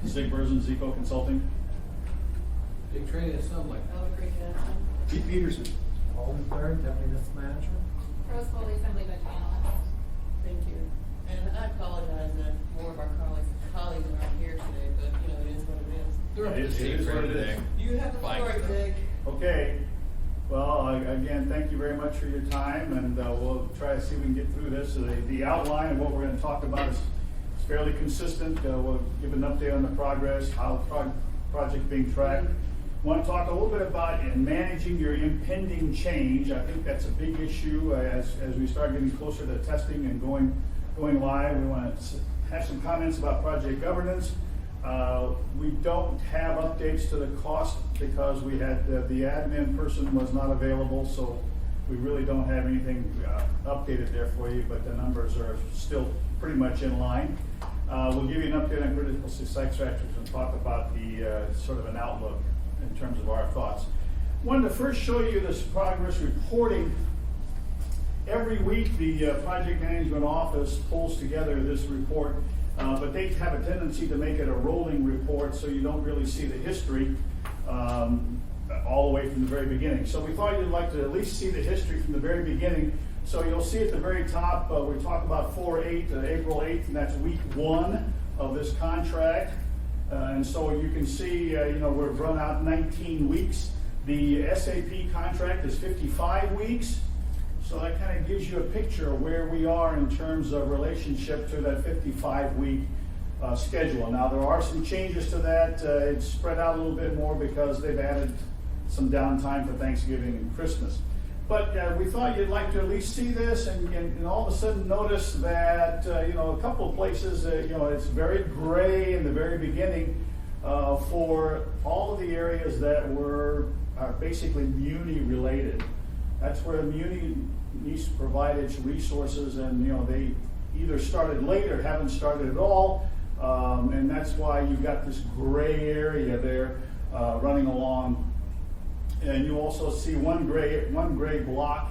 Zig Burzen, ZCO Consulting. Big training at Sun Lake. Pete Peterson. Alden Third, Deputy Municipal Manager. Rose Foley, Assembly Budget Analyst. Thank you. And I apologize that more of our colleagues are not here today, but you know, it is what it is. They're up to It state is what fair it today. is. You have the Fine floor, stuff. Jake. Okay. Well, again, thank you very much for your time, and we'll try to see if we can get through this. The outline of what we're going to talk about is fairly consistent. We'll give an update on the progress, how the project being tracked. Want to talk a little bit about managing your impending change. I think that's a big issue as we start getting closer to testing and going live. We want to have some comments about project governance. We don't have updates to the cost because we had the admin person was not available, so we really don't have anything updated there for you, but the numbers are still pretty much in line. We'll give you an update on critical success factors and talk about the sort of an outlook in terms of our thoughts. Wanted to first show you this progress reporting. Every week the project management office pulls together this report, but they have a tendency to make it a rolling report so you don't really see the history all the way from the very beginning. So we thought you'd like to at least see the history from the very beginning. So you'll see at the very top, we talk about 4/8, April 8th, and that's week 1 of this contract. And so you can see, we've run out 19 weeks. The SAP contract is 55 weeks. So that kind of gives you a picture of where we are in terms of relationship to that 55-week schedule. Now there are some changes to that. It's spread out a little bit more because they've added some downtime for Thanksgiving and Christmas. But we thought you'd like to at least see this and all of a sudden notice that, a couple of places, it's very gray in the very beginning for all of the areas that are basically Muni related. That's where Muni needs to provide its resources, and they either started late or haven't started at all, and that's why you've got this gray area there running along. And you also see one gray block,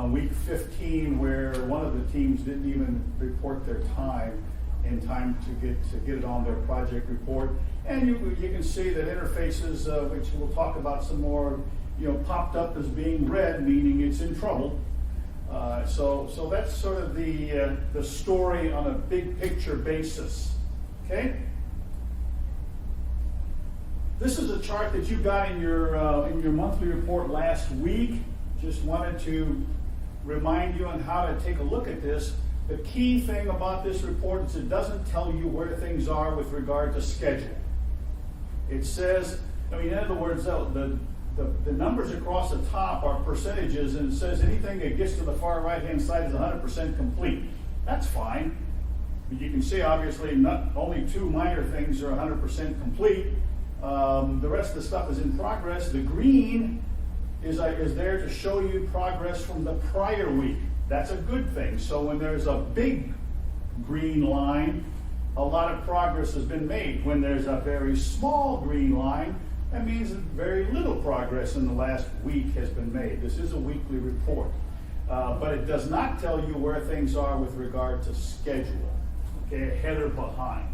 week 15, where one of the teams didn't even report their time in time to get it on their project report. And you can see that interfaces, which we'll talk about some more, popped up as being red, meaning it's in trouble. So that's sort of the story on a big picture basis. Okay. This is a chart that you got in your monthly report last week. Just wanted to remind you on how to take a look at this. The key thing about this report is it doesn't tell you where things are with regard to schedule. It says, in other words, the numbers across the top are percentages, and it says anything that gets to the far right-hand side is 100% complete. That's fine. But you can see, obviously, not only 2 minor things are 100% complete. The rest of the stuff is in progress. The green is there to show you progress from the prior week. That's a good thing. So when there's a big green line, a lot of progress has been made. When there's a very small green line, that means that very little progress in the last week has been made. This is a weekly report. But it does not tell you where things are with regard to schedule, okay, ahead or behind.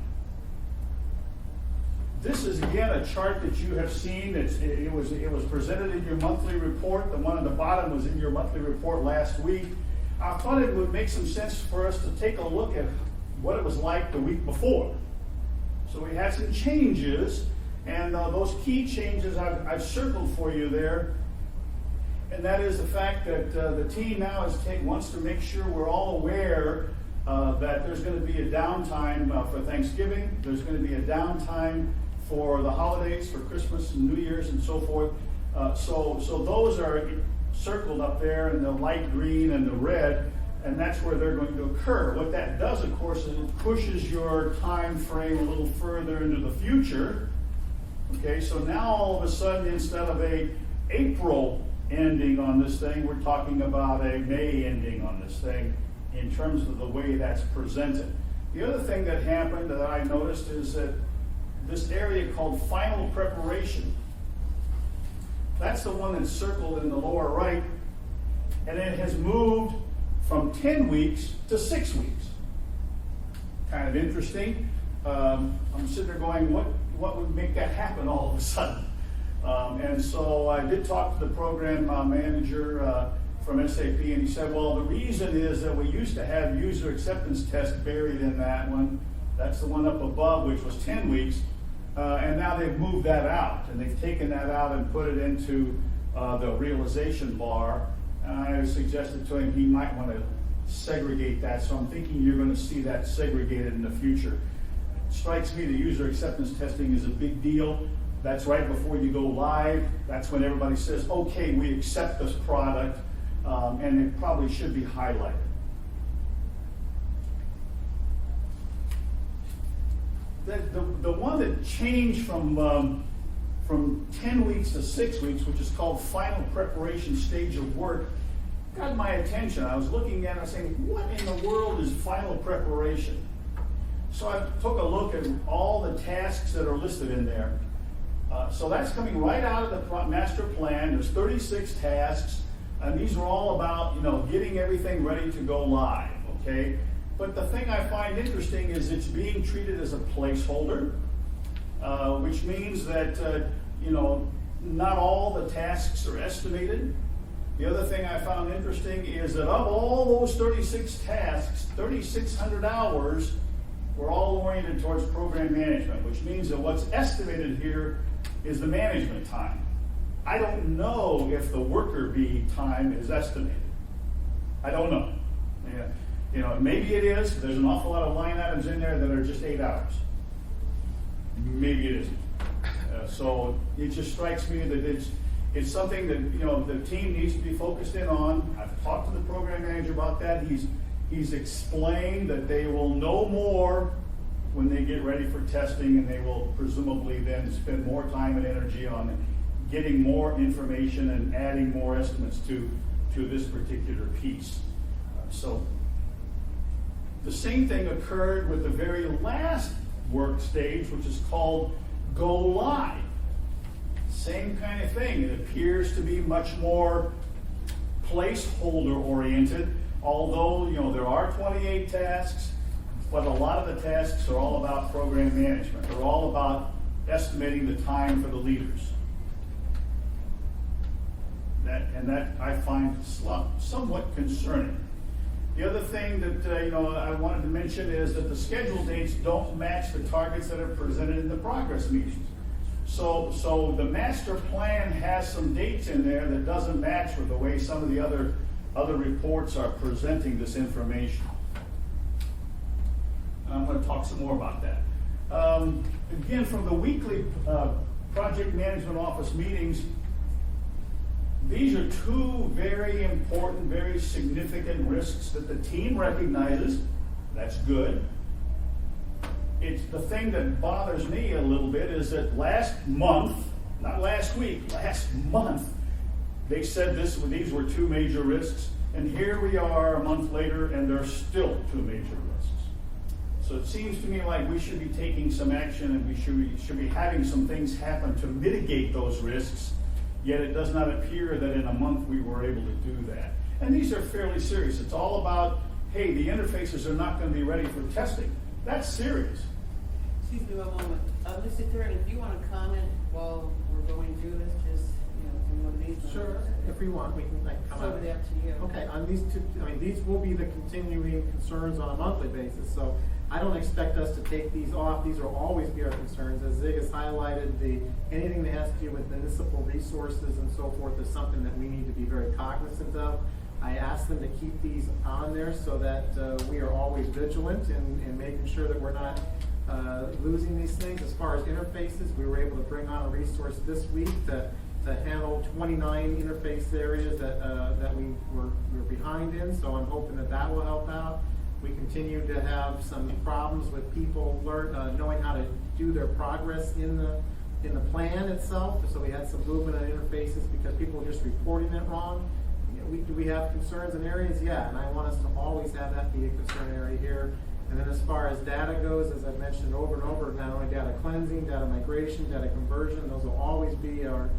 This is, again, a chart that you have seen. It was presented in your monthly report. The one on the bottom was in your monthly report last week. I thought it would make some sense for us to take a look at what it was like the week before. So we had some changes, and those key changes I've circled for you there. And that is the fact that the team now wants to make sure we're all aware that there's going to be a downtime for Thanksgiving. There's going to be a downtime for the holidays, for Christmas and New Year's and so forth. So those are circled up there in the light green and the red, and that's where they're going to occur. What that does, of course, is it pushes your time frame a little further into the future. Okay, so now all of a sudden, instead of a April ending on this thing, we're talking about a May ending on this thing in terms of the way that's presented. The other thing that happened that I noticed is that this area called final preparation, that's the one that's circled in the lower right, and it has moved from 10 weeks to 6 weeks. Kind of interesting. I'm sitting there going, what would make that happen all of a sudden? And so I did talk to the program manager from SAP, and he said, well, the reason is that we used to have user acceptance tests buried in that one. That's the one up above, which was 10 weeks. And now they've moved that out, and they've taken that out and put it into the realization bar. And I suggested to him he might want to segregate that, so I'm thinking you're going to see that segregated in the future. It strikes me the user acceptance testing is a big deal. That's right before you go live. That's when everybody says, okay, we accept this product, and it probably should be highlighted. The one that changed from 10 weeks to 6 weeks, which is called final preparation stage of work, got my attention. I was looking at it and saying, what in the world is final preparation? So I took a look at all the tasks that are listed in there. So that's coming right out of the master plan. There's 36 tasks, and these are all about, getting everything ready to go live, okay? But the thing I find interesting is it's being treated as a placeholder, which means that, not all the tasks are estimated. The other thing I found interesting is that of all those 36 tasks, 3,600 hours were all oriented towards program management, which means that what's estimated here is the management time. I don't know if the worker bee time is estimated. I don't know. Yeah. Maybe it is. There's an awful lot of line items in there that are just 8 hours. Maybe it isn't. So it just strikes me that it's something that the team needs to be focused in on. I've talked to the program manager about that. He's explained that they will know more when they get ready for testing, and they will presumably then spend more time and energy on getting more information and adding more estimates to this particular piece. So the same thing occurred with the very last work stage, which is called go live. Same kind of thing. It appears to be much more placeholder oriented, although there are 28 tasks, but a lot of the tasks are all about program management. They're all about estimating the time for the leaders. That I find somewhat concerning. The other thing that I wanted to mention is that the schedule dates don't match the targets that are presented in the progress meetings. So the master plan has some dates in there that doesn't match with the way some of the other reports are presenting this information. I'm going to talk some more about that. Again, from the weekly project management office meetings, these are two very important, very significant risks that the team recognizes. That's good. It's the thing that bothers me a little bit is that last month, not last week, last month, they said these were two major risks, and here we are a month later, and they're still two major risks. So it seems to me like we should be taking some action, and we should be having some things happen to mitigate those risks, yet it does not appear that in a month we were able to do that. And these are fairly serious. It's all about, hey, the interfaces are not going to be ready for testing. That's serious. Excuse me one moment. Mr. Curran, if you want to comment while we're going through this, just, from one of these. Sure, if we want, we can It's comment. totally up to you. Okay, on these two, these will be the continuing concerns on a monthly basis, so I don't expect us to take these off. These will always be our concerns. As Zig has highlighted, anything that has to do with municipal resources and so forth is something that we need to be very cognizant of. I asked them to keep these on there so that we are always vigilant in making sure that we're not losing these things. As far as interfaces, we were able to bring on a resource this week to handle 29 interface areas that we were behind in, so I'm hoping that will help out. We continue to have some problems with people knowing how to do their progress in the plan itself, so we had some movement on interfaces because people were just reporting it wrong. Do we have concerns in areas? Yeah, and I want us to always have that be a concern area here. And then as far as data goes, as I've mentioned over and over, not only data cleansing, data migration, data conversion, those will always be our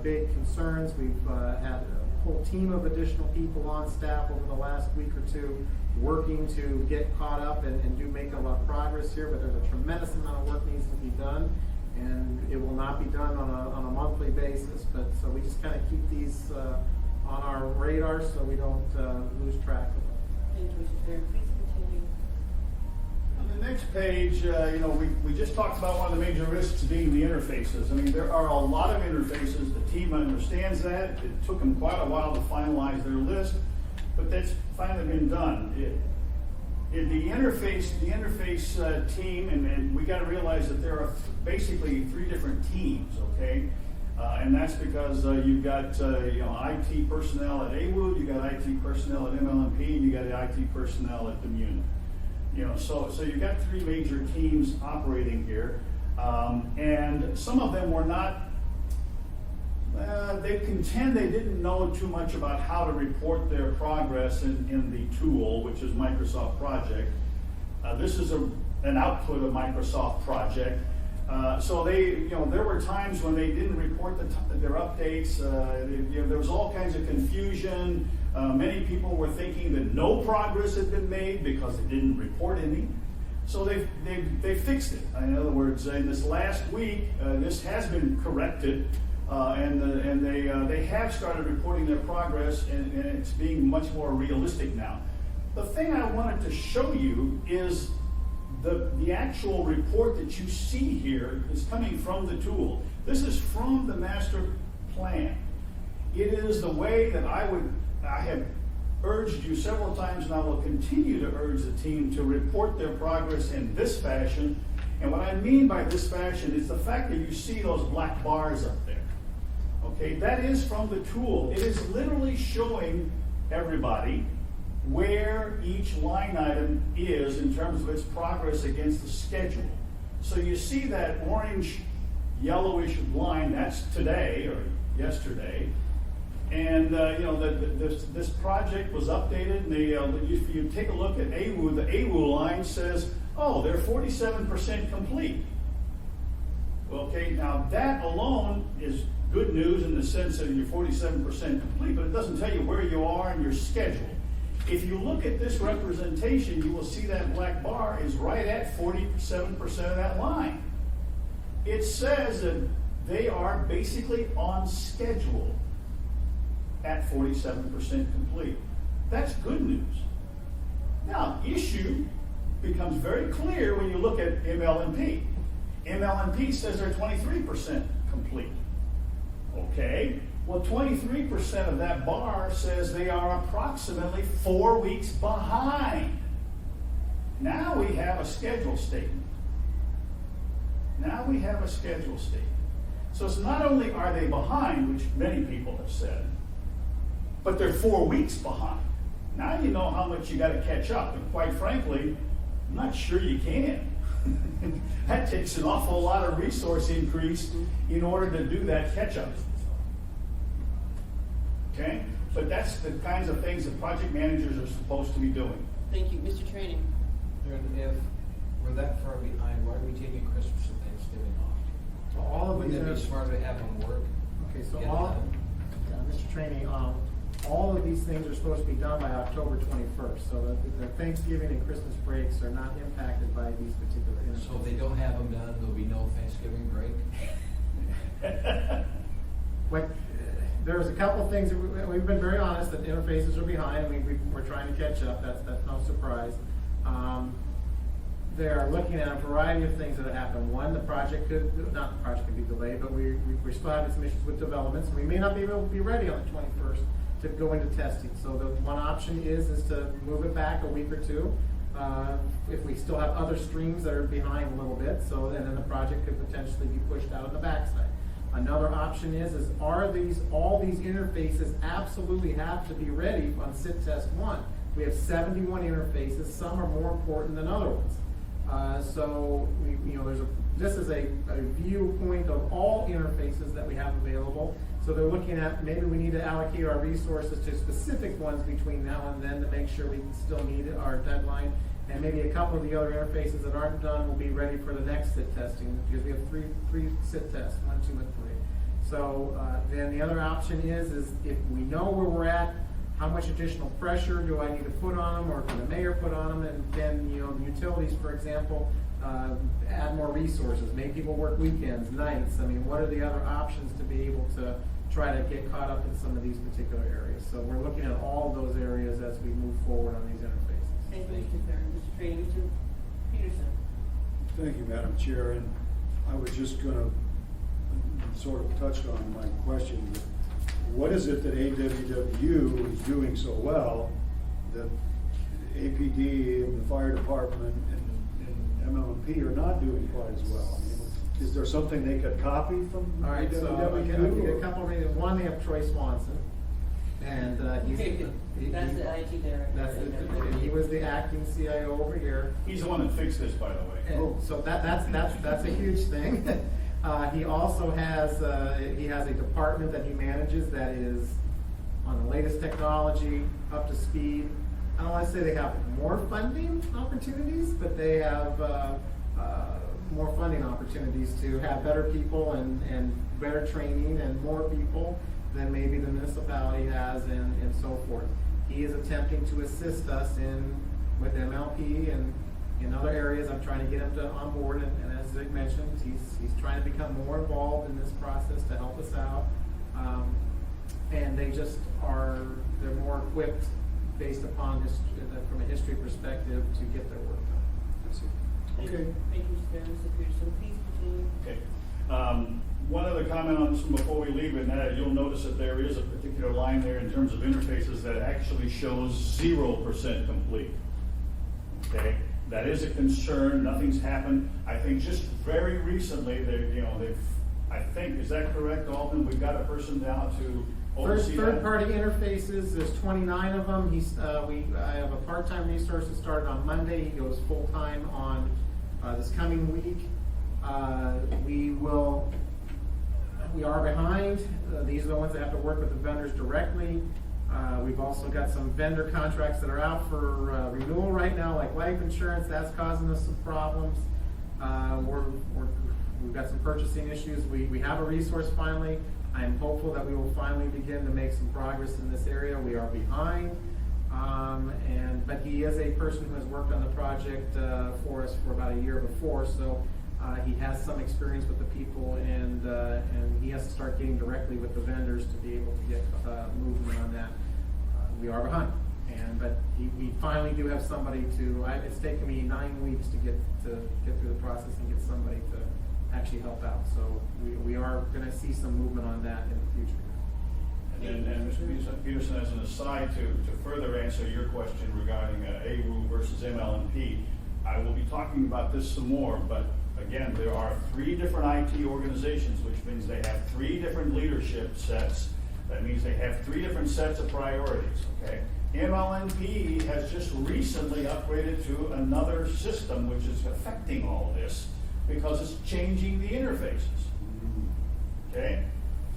big concerns. We've had whole team of additional people on staff over the last week or two working to get caught up and make a lot of progress here, but there's a tremendous amount of work needs to be done, and it will not be done on a monthly basis. But so we just kind of keep these on our radar so we don't lose track of them. Thank you, Mr. Chair. Please continue. On the next page, we just talked about one of the major risks being the interfaces. I mean, there are a lot of interfaces. The team understands that. It took them quite a while to finalize their list, but that's finally been done. The interface team, and we got to realize that there are basically three different teams, okay? And that's because you've got IT personnel at AWOOD, you got IT personnel at MLMP, and you got IT personnel at Demuna. So you've got three major teams operating here, and some of them were not. They contend they didn't know too much about how to report their progress in the tool, which is Microsoft Project. This is an output of Microsoft Project. So there were times when they didn't report their updates. There was all kinds of confusion. Many people were thinking that no progress had been made because they didn't report any. So they fixed it. In other words, in this last week, this has been corrected, and they have started reporting their progress, and it's being much more realistic now. The thing I wanted to show you is the actual report that you see here is coming from the tool. This is from the master plan. It is the way that I have urged you several times, and I will continue to urge the team to report their progress in this fashion. And what I mean by this fashion is the fact that you see those black bars up there. Okay, that is from the tool. It is literally showing everybody where each line item is in terms of its progress against the schedule. So you see that orange yellowish line, that's today or yesterday. And this project was updated, and if you take a look at AWOO, the AWOO line says, oh, they're 47% complete. Okay, now that alone is good news in the sense that you're 47% complete, but it doesn't tell you where you are in your schedule. If you look at this representation, you will see that black bar is right at 47% of that line. It says that they are basically on schedule at 47% complete. That's good news. Now, issue becomes very clear when you look at MLMP. MLMP says they're 23% complete. Okay, well, 23% of that bar says they are approximately 4 weeks behind. Now we have a schedule statement. So it's not only are they behind, which many people have said, but they're 4 weeks behind. Now you know how much you got to catch up, and quite frankly, I'm not sure you can. That takes an awful lot of resource increase in order to do that catch-up. Okay? But that's the kinds of things that project managers are supposed to be doing. Thank you. Mr. Training. And if we're that far behind, why are we taking Christmas and Thanksgiving off? So all of Wouldn't these it are, be smarter to have them work? okay, so Get it all, done? Mr. Training, all of these things are supposed to be done by October 21st. So the Thanksgiving and Christmas breaks are not impacted by these particular interfaces. So if they don't have them done, there'll be no Thanksgiving break? But there's a couple of things that we've been very honest that interfaces are behind. We're trying to catch up. That's no surprise. They're looking at a variety of things that have happened. One, the project could be delayed, but we responded to some issues with developments. We may not be able to be ready on the 21st to go into testing. So the one option is to move it back a week or two. If we still have other streams that are behind a little bit, and then the project could potentially be pushed out on the backside. Another option is all these interfaces absolutely have to be ready on sit test 1. We have 71 interfaces. Some are more important than other ones. This is a viewpoint of all interfaces that we have available. So they're looking at maybe we need to allocate our resources to specific ones between now and then to make sure we still meet our deadline. And maybe a couple of the other interfaces that aren't done will be ready for the next sit testing, because we have three sit tests, 1, 2, and 3. So then the other option is if we know where we're at, how much additional pressure do I need to put on them, or can the mayor put on them? And then, you know, utilities, for example, add more resources, make people work weekends, nights. I mean, what are the other options to be able to try to get caught up in some of these particular areas? So we're looking at all those areas as we move forward on these interfaces. Thank you, Mr. Thurman. Mr. Trainee, Mr. Peterson. Thank you, Madam Chair, and I was just gonna sort of touch on my question. What is it that AWW is doing so well that APD and the fire department and MLMP are not doing quite as well? I mean, is there something they could copy from All right, so I'll give you a AWW? couple of reasons. One, they have Troy Swanson, and That's the IT director. That's it. He was the acting CIO over here. He's the one that fixed this, by the way. And so that's a huge thing. He also has a department that he manages that is on the latest technology, up to speed. I don't want to say they have more funding opportunities, but they have more funding opportunities to have better people and better training and more people than maybe the municipality has and so forth. He is attempting to assist us with MLP and in other areas. I'm trying to get him on board, and as Zig mentioned, he's trying to become more involved in this process to help us out. And they're more equipped based upon from a history perspective to get their work done. Okay. Thank you, Mr. Thurman. Mr. Peterson, please continue. Okay. One other comment on this one before we leave, and that you'll notice that there is a particular line there in terms of interfaces that actually shows 0% complete. Okay, that is a concern. Nothing's happened. I think just very recently, I think, is that correct, Alden? We've got a person now to oversee that. Third-party interfaces, there's 29 of them. I have a part-time resource that started on Monday. He goes full-time on this coming week. We are behind. These are the ones that have to work with the vendors directly. We've also got some vendor contracts that are out for renewal right now, like life insurance. That's causing us some problems. We've got some purchasing issues. We have a resource finally. I am hopeful that we will finally begin to make some progress in this area. We are behind. But he is a person who has worked on the project for us for about a year before, so he has some experience with the people, and he has to start getting directly with the vendors to be able to get movement on that. We are behind, but we finally do have somebody it's taken me 9 weeks to get through the process and get somebody to actually help out. So we are going to see some movement on that in the future. And Mr. Peterson, as an aside to further answer your question regarding AWU versus MLMP, I will be talking about this some more, but again, there are 3 different IT organizations, which means they have 3 different leadership sets. That means they have 3 different sets of priorities, okay? MLMP has just recently upgraded to another system, which is affecting all this because it's changing the interfaces, okay?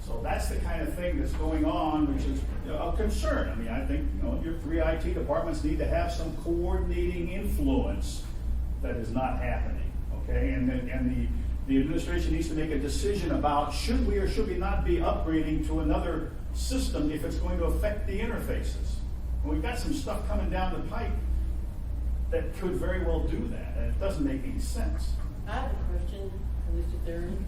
So that's the kind of thing that's going on, which is a concern. I mean, I think, your 3 IT departments need to have some coordinating influence that is not happening, okay? And the administration needs to make a decision about should we or should we not be upgrading to another system if it's going to affect the interfaces. And we've got some stuff coming down the pipe that could very well do that, and it doesn't make any sense. I have a question for Mr. Thurman.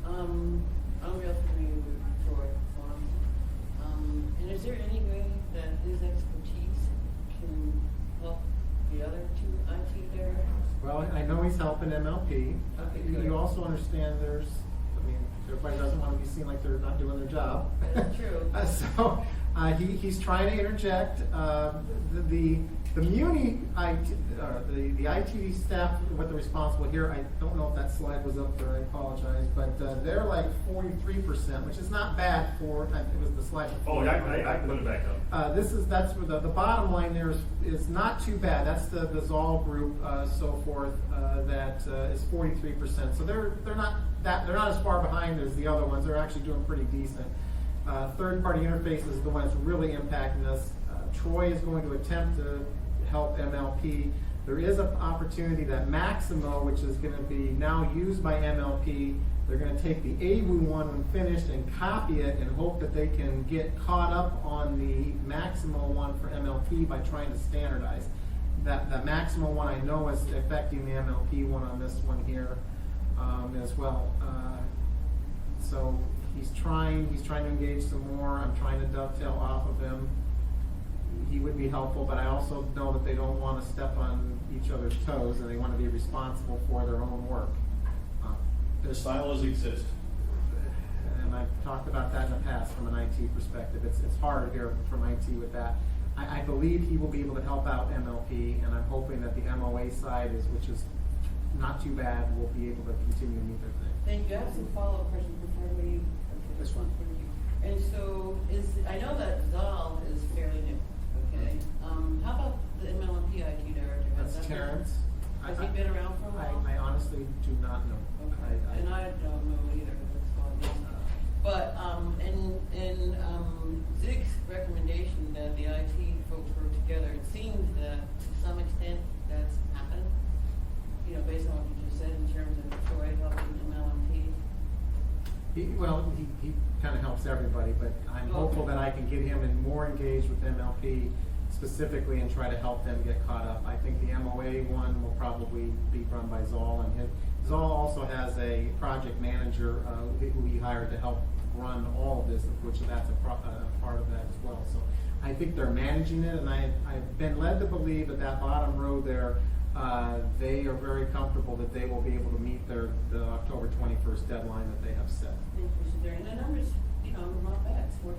I'm real familiar with Troy Swanson. And is there any way that his expertise can help the other 2 IT directors? Well, I know he's helping MLP. Okay, good. You also understand everybody doesn't want to be seen like they're not doing their job. That's true. So he's trying to interject. The Muni the IT staff, what they're responsible here, I don't know if that slide was up there, I apologize, but they're like 43%, which is not bad for, it was the slide before. Oh, I can put it back up. That's where the bottom line there is not too bad. That's the Zoll group, so forth, that is 43%. So they're not as far behind as the other ones. They're actually doing pretty decent. Third-party interface is the one that's really impacting us. Troy is going to attempt to help MLP. There is an opportunity that Maximo, which is going to be now used by MLP, They're gonna take the AWU one when finished and copy it and hope that they can get caught up on the Maximo one for MLP by trying to standardize. That Maximo one I know is affecting the MLP one on this one here, as well. So he's trying to engage some more. I'm trying to dovetail off of him. He would be helpful, but I also know that they don't want to step on each other's toes and they want to be responsible for their own work. The silos exist. And I've talked about that in the past from an IT perspective. It's hard here from IT with that. I believe he will be able to help out MLP, and I'm hoping that the MOA side which is not too bad, will be able to continue to meet their thing. Thank you. I have some follow-up questions before we. This one. And so I know that Zal is fairly new, okay? How about the MLMP IT director? Has That's that been- Terrence. Has he been around for a while? I honestly do not know. Okay, and I don't know either, that's all I know. But, Zig's recommendation that the IT folks work together, it seems that to some extent that's happened, you know, based on what you just said in terms of Troy helping MLMP. He kind of helps everybody, but I'm hopeful that I can get him more engaged with MLP specifically and try to help them get caught up. I think the MOA one will probably be run by Zoll, and Zoll also has a project manager who he hired to help run all of this, which that's a part of that as well. So I think they're managing it, and I've been led to believe that bottom row there, they are very comfortable that they will be able to meet the October 21st deadline that they have set. Thank you, Mr. Darian. The numbers, you know, not bad, it's 43%.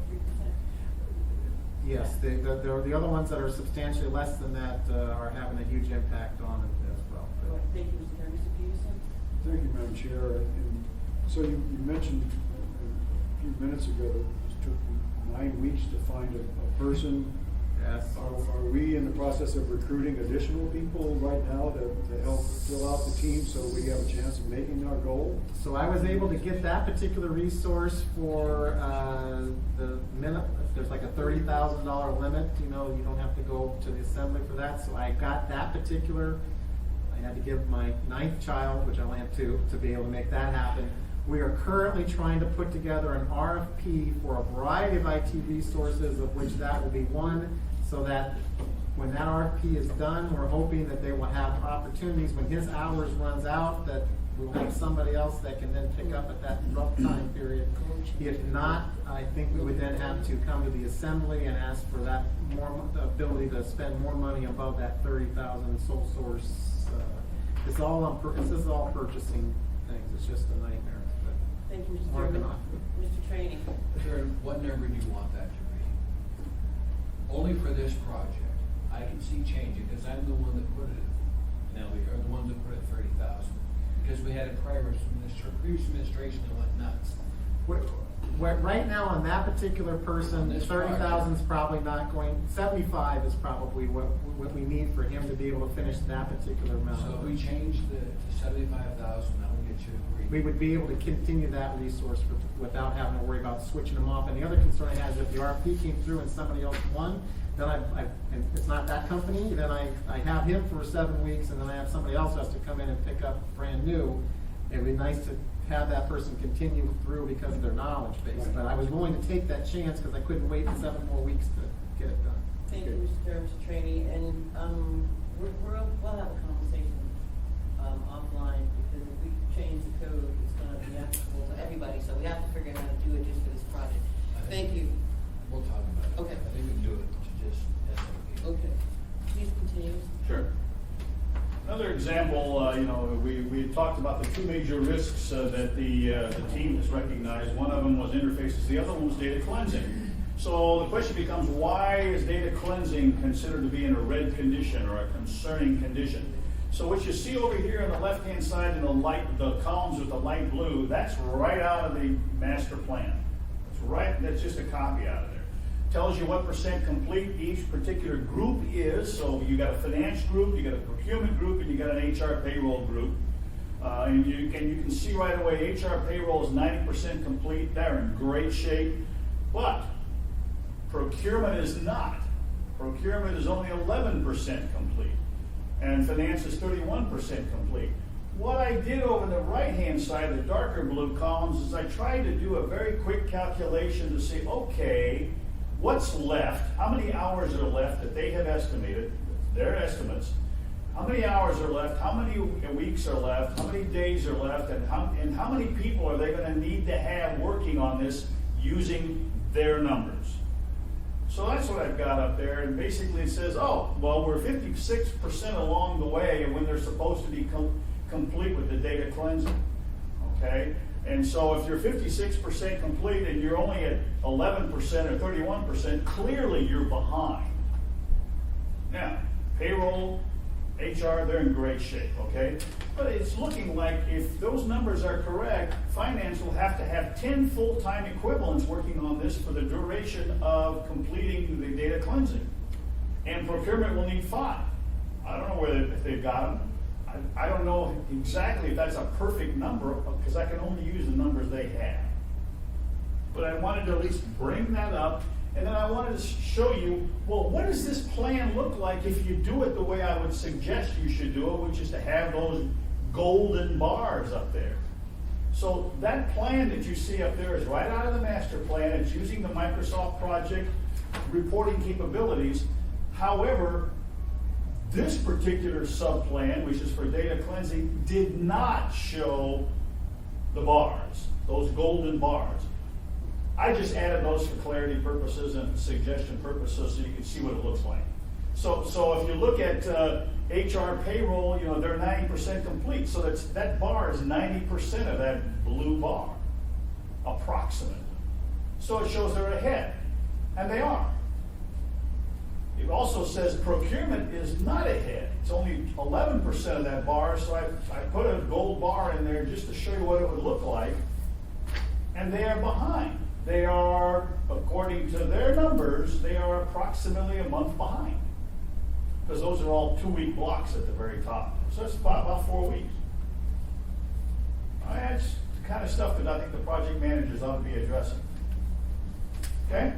Yes, the other ones that are substantially less than that are having a huge impact on it as well. All right, thank you, Mr. Darian. Mr. Peterson? Thank you, Madam Chair. And so you mentioned a few minutes ago that it took 9 weeks to find a person. Yes. Are we in the process of recruiting additional people right now to help fill out the team so we have a chance of making our goal? So I was able to get that particular resource for the minute. There's like a $30,000 limit. You know, you don't have to go to the assembly for that. So I got that particular. I had to give my 9th child, which I only have 2, to be able to make that happen. We are currently trying to put together an RFP for a variety of IT resources, of which that will be one, so that when that RFP is done, we're hoping that they will have opportunities when his hours runs out, that we'll have somebody else that can then pick up at that rough time period. If not, I think we would then have to come to the assembly and ask for that more ability to spend more money above that 30,000 sole source. This is all purchasing things. It's just a nightmare. Thank you, Mr. Working Darian. on Mr. Trainee? Sir, what number do you want that to be? Only for this project. I can see changing, because I'm the one that put it, Nellie, or the one that put it 30,000. Because we had a previous administration that went nuts. Right now, on that particular person, On this 30,000 is probably not going, 75 is probably what we need for him to be able to finish that particular amount. So if we change to 75,000, that will get you agreed. We would be able to continue that resource without having to worry about switching them off. And the other concern I had is if the RFP came through and somebody else won, then and it's not that company, then I have him for 7 weeks, and then I have somebody else who has to come in and pick up brand new. It would be nice to have that person continue through because of their knowledge base. Right. But I was willing to take that chance because I couldn't wait 7 more weeks to get it done. Thank you, Mr. Darian, Mr. Trainee, and we'll have a conversation offline, because if we change the code, it's gonna be applicable to everybody, so we have to figure out how to do it just for this project. Thank you. We'll talk about it. Okay. I think we can do it to just SOP. Okay, please continue. Sure. Another example, we talked about the 2 major risks that the team has recognized. One of them was interfaces, the other one was data cleansing. So the question becomes, why is data cleansing considered to be in a red condition or a concerning condition? So what you see over here on the left-hand side in the columns with the light blue, that's right out of the master plan. That's just a copy out of there. Tells you what % complete each particular group is. So you got a finance group, you got a procurement group, and you got an HR payroll group. And you can see right away HR payroll is 90% complete. They're in great shape. But procurement is not. Procurement is only 11% complete. And finance is 31% complete. what I did over the right-hand side, the darker blue columns, is I tried to do a very quick calculation to see, okay, what's left? How many hours are left that they have estimated, their estimates? How many hours are left? How many weeks are left? How many days are left? And how many people are they going to need to have working on this using their numbers? So that's what I've got up there, and basically it says, oh, well, we're 56% along the way and when they're supposed to be complete with the data cleansing, okay? And so if you're 56% complete and you're only at 11% or 31%, clearly you're behind. Now, payroll, HR, they're in great shape, okay? But it's looking like if those numbers are correct, finance will have to have 10 full-time equivalents working on this for the duration of completing the data cleansing. And procurement will need 5. I don't know if they've got them. I don't know exactly if that's a perfect number because I can only use the numbers they have. But I wanted to at least bring that up. And then I wanted to show you, well, what does this plan look like if you do it the way I would suggest you should do it, which is to have those golden bars up there. So that plan that you see up there is right out of the master plan. It's using the Microsoft project reporting capabilities. However, this particular sub-plan, which is for data cleansing, did not show the bars, those golden bars. I just added those for clarity purposes and suggestion purposes so you can see what it looks like. So if you look at HR payroll, they're 90% complete. So that bar is 90% of that blue bar, approximately. So it shows they're ahead, and they are. It also says procurement is not ahead. It's only 11% of that bar, so I put a gold bar in there just to show you what it would look like. And they are behind. They are, according to their numbers, they are approximately a month behind. Because those are all 2-week blocks at the very top. So that's about 4 weeks. That's the kind of stuff that I think the project managers ought to be addressing. Okay?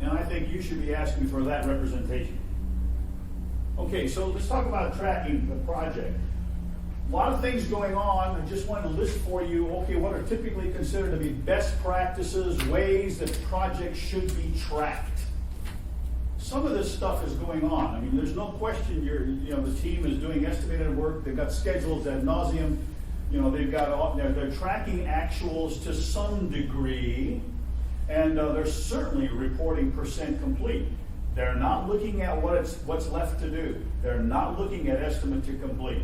And I think you should be asking for that representation. Okay, so let's talk about tracking the project. A lot of things going on. I just want to list for you, okay, what are typically considered to be best practices, ways that projects should be tracked. Some of this stuff is going on. I mean, there's no question the team is doing estimated work. They've got schedules ad nauseum. They've got they're tracking actuals to some degree. And they're certainly reporting percent complete. They're not looking at what's left to do. They're not looking at estimate to complete.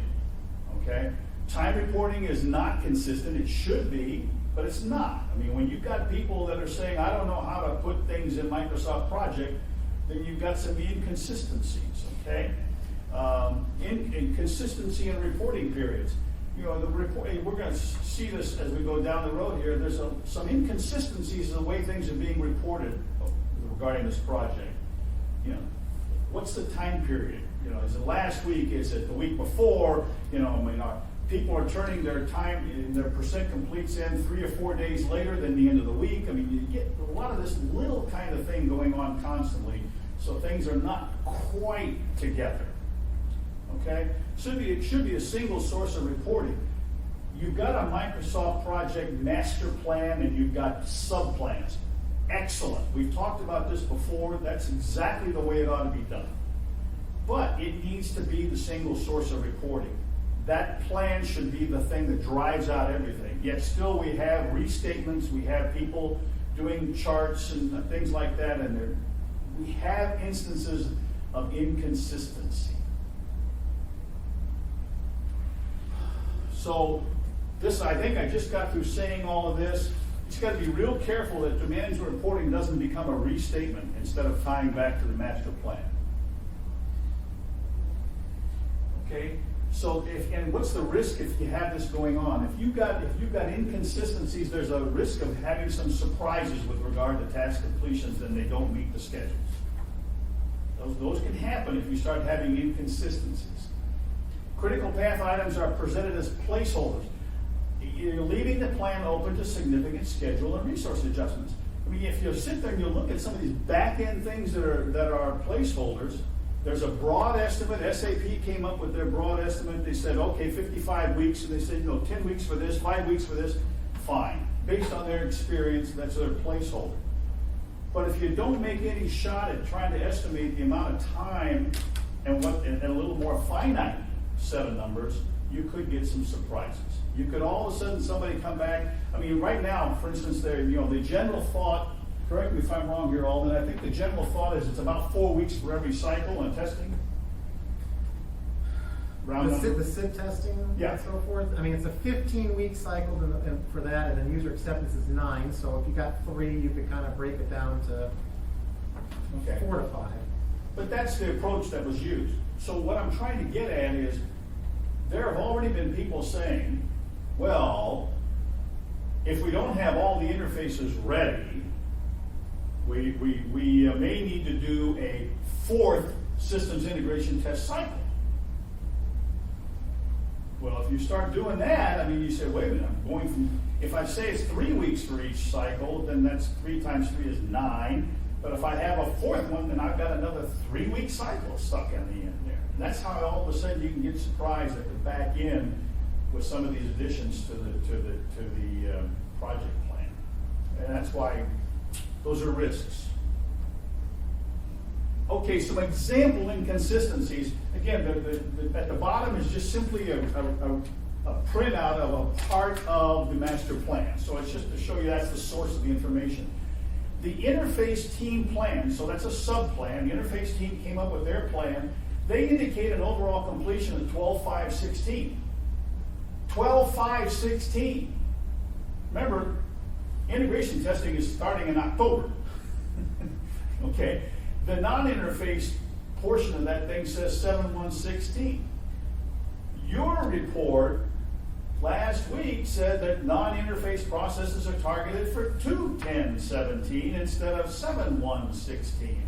Okay? Time reporting is not consistent. It should be, but it's not. I mean, when you've got people that are saying, I don't know how to put things in Microsoft Project, then you've got some inconsistencies, okay? Inconsistency in reporting periods. We're going to see this as we go down the road here. There's some inconsistencies in the way things are being reported regarding this project. What's the time period? Is it last week? Is it the week before? People are turning their time, their percent completes in 3 or 4 days later than the end of the week. I mean, you get a lot of this little kind of thing going on constantly, so things are not quite together. Okay? It should be a single source of reporting. You've got a Microsoft project master plan and you've got sub-plans. Excellent. We've talked about this before. That's exactly the way it ought to be done. But it needs to be the single source of reporting. That plan should be the thing that drives out everything. Yet still we have restatements, we have people doing charts and things like that, and we have instances of inconsistency. So I think I just got through saying all of this. It's got to be real careful that the management reporting doesn't become a restatement instead of tying back to the master plan. Okay? So and what's the risk if you have this going on? If you've got inconsistencies, there's a risk of having some surprises with regard to task completions and they don't meet the schedules. Those can happen if you start having inconsistencies. Critical path items are presented as placeholders. You're leaving the plan open to significant schedule and resource adjustments. I mean, if you sit there and you look at some of these back-end things that are placeholders, There's a broad estimate. SAP came up with their broad estimate. They said, okay, 55 weeks, and they said, 10 weeks for this, 5 weeks for this. Fine. Based on their experience, that's their placeholder. But if you don't make any shot at trying to estimate the amount of time and a little more finite set of numbers, you could get some surprises. You could all of a sudden somebody come back. I mean, right now, for instance, the general thought, correct me if I'm wrong here, Alden, I think the general thought is it's about 4 weeks for every cycle in testing. Round number. The SID testing Yeah. and so forth, I mean, it's a 15-week cycle for that, and then user acceptance is 9, so if you got 3, you could kind of break it down to Okay. 4 to 5. But that's the approach that was used. So what I'm trying to get at is, there have already been people saying, well, if we don't have all the interfaces ready, we may need to do a 4th systems integration test cycle. Well, if you start doing that, I mean, you say, wait a minute, I'm going from, if I say it's 3 weeks for each cycle, then that's 3 times 3 is 9. But if I have a 4th one, then I've got another 3-week cycle stuck in the end there. And that's how all of a sudden you can get surprised at the back end with some of these additions to the project plan. And that's why those are risks. Okay, some example inconsistencies. Again, at the bottom is just simply a printout of a part of the master plan. So it's just to show you that's the source of the information. The interface team plan, so that's a sub-plan. The interface team came up with their plan. They indicate an overall completion of 12/5/16. 12/5/16. Remember, integration testing is starting in October. Okay. The non-interface portion of that thing says 7/1/16. Your report last week said that non-interface processes are targeted for 2/10/17 instead of 7/1/16.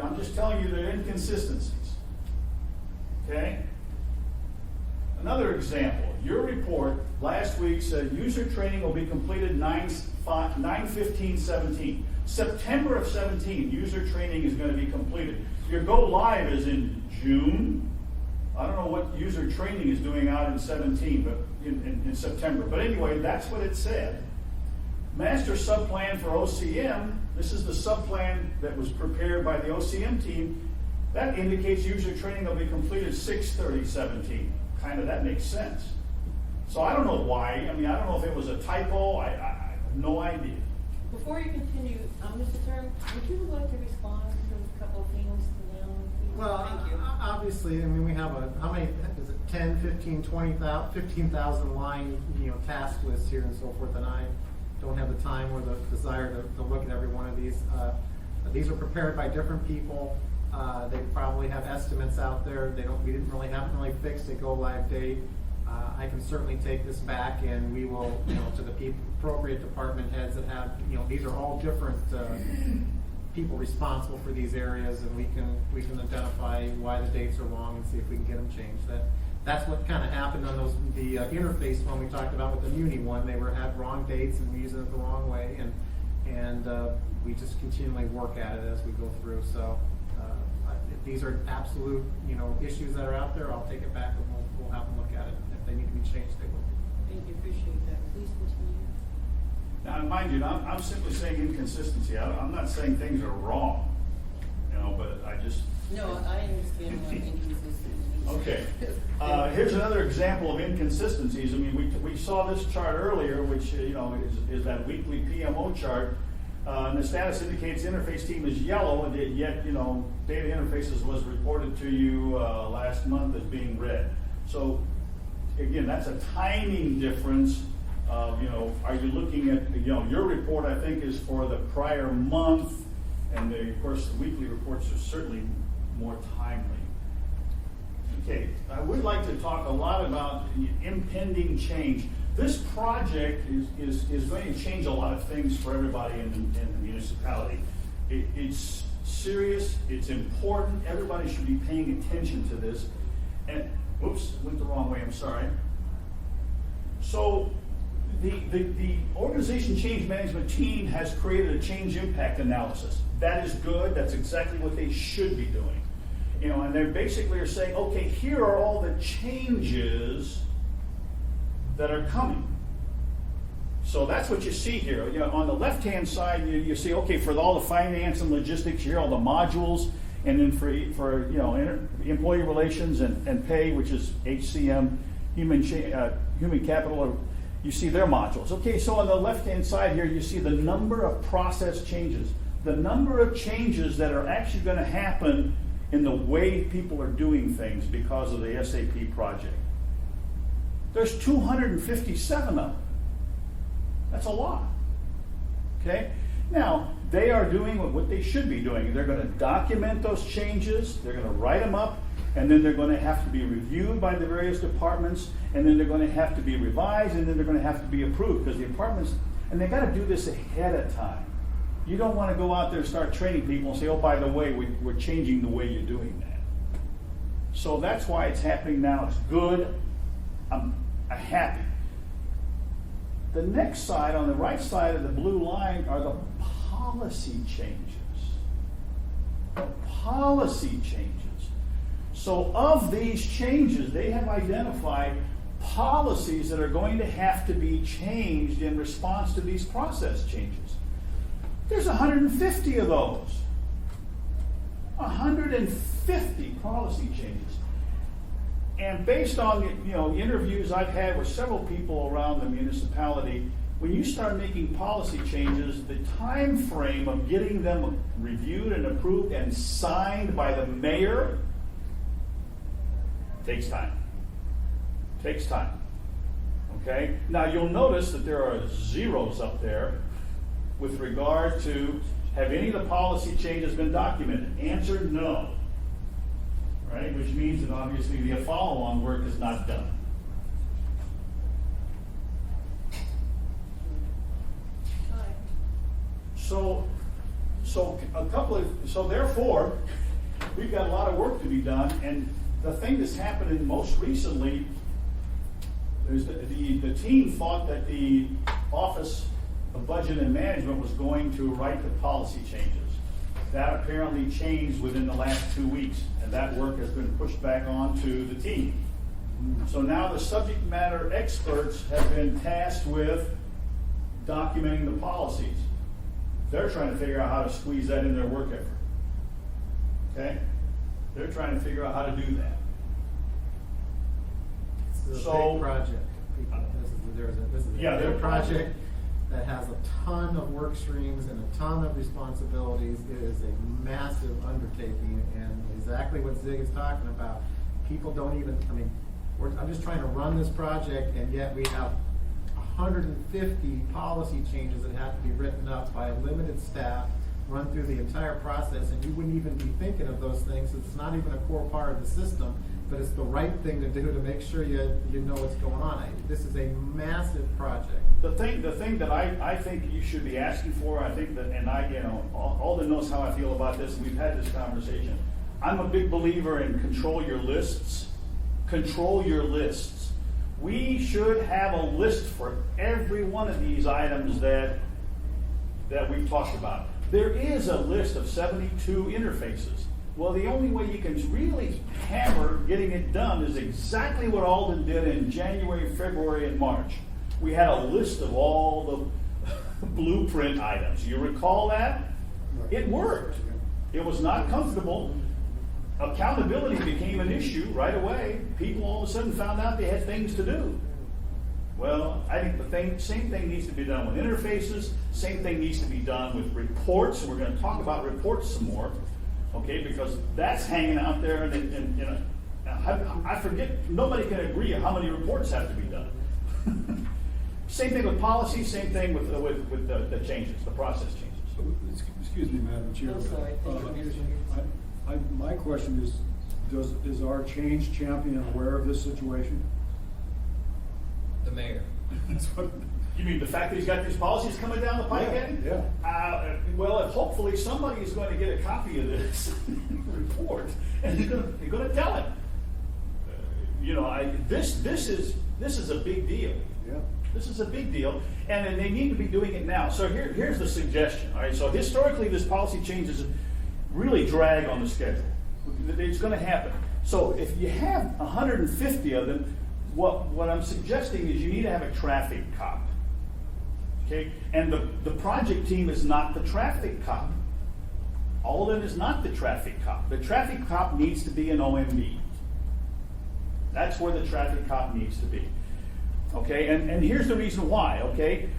I'm just telling you there are inconsistencies. Okay? Another example. Your report last week said user training will be completed 9/15/17. September of 17, user training is going to be completed. Your go live is in June. I don't know what user training is doing out in 17, but in September. But anyway, that's what it said. Master subplan for OCM. This is the subplan that was prepared by the OCM team. That indicates user training will be completed 6/30/17. Kind of, that makes sense. So I don't know why. I mean, I don't know if it was a typo. I have no idea. Before you continue, Mr. Stern, would you like to respond to a couple of things to them? Well, Thank you. obviously, I mean, we have how many, is it 10, 15, 20,000, 15,000 line, task lists here and so forth, and I don't have the time or the desire to look at every one of these. These are prepared by different people. They probably have estimates out there. We haven't really fixed a go live date. I can certainly take this back and we will, to the appropriate department heads that have, these are all different people responsible for these areas, and we can identify why the dates are wrong and see if we can get them changed. That's what kind of happened on the interface one we talked about with the Muni one. They had wrong dates and using it the wrong way, and we just continually work at it as we go through. So if these are absolute issues that are out there, I'll take it back and we'll have them look at it. If they need to be changed, they will. Thank you, appreciate that. Please continue. Now, mind you, I'm simply saying inconsistency. I'm not saying things are wrong, but I just... No, I understand what inconsistencies. Okay. Here's another example of inconsistencies. I mean, we saw this chart earlier, which, is that weekly PMO chart. And the status indicates interface team is yellow, and yet, data interfaces was reported to you last month as being red. So, again, that's a timing difference. Are you looking at, your report, I think, is for the prior month, and of course, the weekly reports are certainly more timely. Okay, I would like to talk a lot about impending change. This project is going to change a lot of things for everybody in the municipality. It's serious, it's important, everybody should be paying attention to this. And, whoops, went the wrong way, I'm sorry. So, the organization change management team has created a change impact analysis. That is good. That's exactly what they should be doing. You know, and they basically are saying, okay, here are all the changes that are coming. So that's what you see here. You know, on the left-hand side, you see, okay, for all the finance and logistics, here are all the modules, and then for you know, employee relations and pay, which is HCM, human capital, you see their modules. Okay, so on the left-hand side here, you see the number of process changes, the number of changes that are actually going to happen in the way people are doing things because of the SAP project. There's 257 of them. That's a lot. Okay? Now, they are doing what they should be doing. They're going to document those changes, they're going to write them up, and then they're going to have to be reviewed by the various departments, and then they're going to have to be revised, and then they're going to have to be approved, because the departments, and they've got to do this ahead of time. You don't want to go out there and start training people and say, oh, by the way, we're changing the way you're doing that. So that's why it's happening now. It's good. I'm happy. The next side, on the right side of the blue line, are the policy changes. The policy changes. So of these changes, they have identified policies that are going to have to be changed in response to these process changes. There's 150 of those. 150 policy changes. And based on the interviews I've had with several people around the municipality, when you start making policy changes, the time frame of getting them reviewed and approved and signed by the mayor takes time. Takes time. Okay? Now you'll notice that there are zeros up there with regard to, have any of the policy changes been documented? Answer, no. Right? Which means that obviously the follow-on work is not done. So therefore, we've got a lot of work to be done, and the thing that's happening most recently is that the team thought that the Office of Budget and Management was going to write the policy changes. That apparently changed within the last 2 weeks, and that work has been pushed back on to the team. So now the subject matter experts have been tasked with documenting the policies. They're trying to figure out how to squeeze that in their work effort. Okay? They're trying to figure out how to do that. This is a So- big project. This is Yeah, a they're big project that has a ton of work streams and a ton of responsibilities. It is a massive undertaking, and exactly what Zig is talking about. People don't even, I'm just trying to run this project, and yet we have 150 policy changes that have to be written up by a limited staff, run through the entire process, and you wouldn't even be thinking of those things. It's not even a core part of the system, but it's the right thing to do to make sure you know what's going on. This is a massive project. The thing that I think you should be asking for, I think that, and Alden knows how I feel about this, and we've had this conversation. I'm a big believer in control your lists. Control your lists. We should have a list for every one of these items that we've talked about. There is a list of 72 interfaces. Well, the only way you can really hammer getting it done is exactly what Alden did in January, February, and March. We had a list of all the blueprint items. You recall that? It worked. It was not comfortable. Accountability became an issue right away. People all of a sudden found out they had things to do. Well, I think the same thing needs to be done with interfaces. Same thing needs to be done with reports. And we're going to talk about reports some more. Okay, because that's hanging out there, and I forget, nobody can agree on how many reports have to be done. Same thing with policy, same thing with the changes, the process changes. Excuse me, Madam Chair. I'm sorry, My question is our change champion aware of this situation? The mayor. That's what. You mean the fact that he's got these policies coming down the pipe, Eddie? Yeah. Well, hopefully somebody is going to get a copy of this report, and you're going to tell him. This is a big deal. Yeah. This is a big deal, and they need to be doing it now. So here's the suggestion, all right? So historically, this policy changes really drag on the schedule. It's gonna happen. So if you have 150 of them, what I'm suggesting is you need to have a traffic cop, okay? And the project team is not the traffic cop. Alden is not the traffic cop. The traffic cop needs to be an OMB. That's where the traffic cop needs to be. Okay, and here's the reason why, okay?